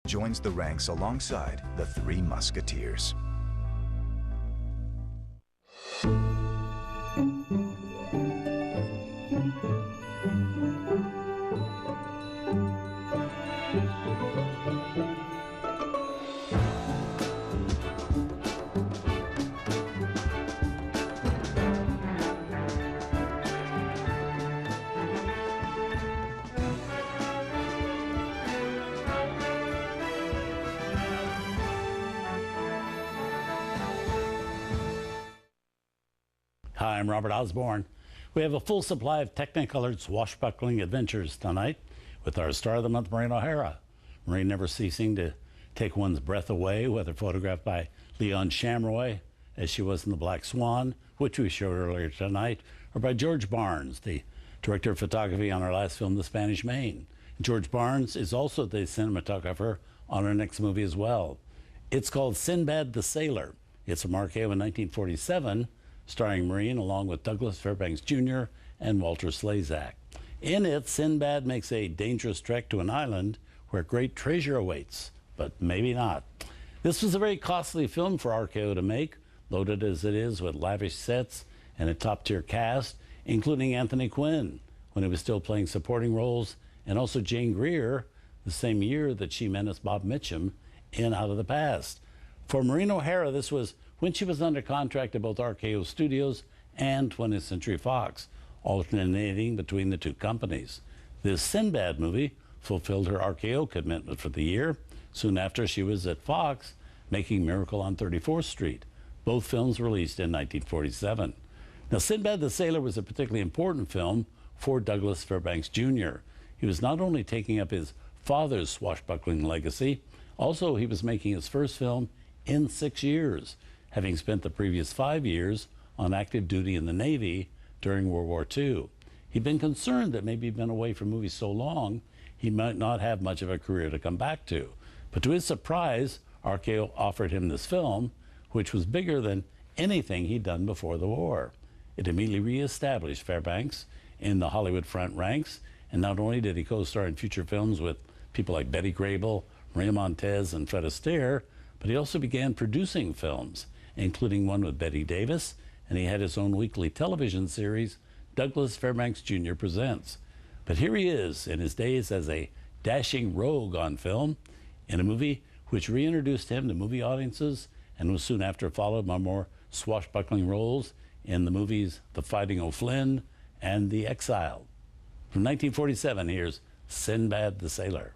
joins the ranks alongside the Three Musketeers. Hi, I'm Robert Osborne. We have a full supply of Technicolored swashbuckling adventures tonight with our star of the month, Maureen O'Hara. Maureen never ceasing to take one's breath away, whether photographed by Leon Shamroy, as she was in The Black Swan, which we showed earlier tonight, or by George Barnes, the director of photography on our last film, The Spanish Main. George Barnes is also the cinematographer on our next movie as well. It's called Sinbad the Sailor. It's from RKO in 1947, starring Maureen along with Douglas Fairbanks Jr. and Walter Slezak. In it, Sinbad makes a dangerous trek to an island where great treasure awaits, but maybe not. This was a very costly film for RKO to make, loaded as it is with lavish sets and a top-tier cast, including Anthony Quinn, when he was still playing supporting roles, and also Jane Greer, the same year that she menaced Bob Mitchum in Out of the Past. For Maureen O'Hara, this was when she was under contract at both RKO Studios and 20th Century Fox, alternating between the two companies. This Sinbad movie fulfilled her RKO commitment for the year. Soon after, she was at Fox making Miracle on 34th Street. Both films released in 1947. Now, Sinbad the Sailor was a particularly important film for Douglas Fairbanks Jr. He was not only taking up his father's swashbuckling legacy, also he was making his first film in 6 years, having spent the previous 5 years on active duty in the Navy during World War II. He'd been concerned that maybe he'd been away from movies so long, he might not have much of a career to come back to. But to his surprise, RKO offered him this film, which was bigger than anything he'd done before the war. It immediately reestablished Fairbanks in the Hollywood front ranks, and not only did he co-star in future films with people like Betty Grable, Maria Montez, and Fred Astaire, but he also began producing films, including one with Betty Davis, and he had his own weekly television series, Douglas Fairbanks Jr. Presents. But here he is in his days as a dashing rogue on film, in a movie which reintroduced him to movie audiences and was soon after followed by more swashbuckling roles in the movies The Fighting O'Flynn and The Exile. From 1947, here's Sinbad the Sailor.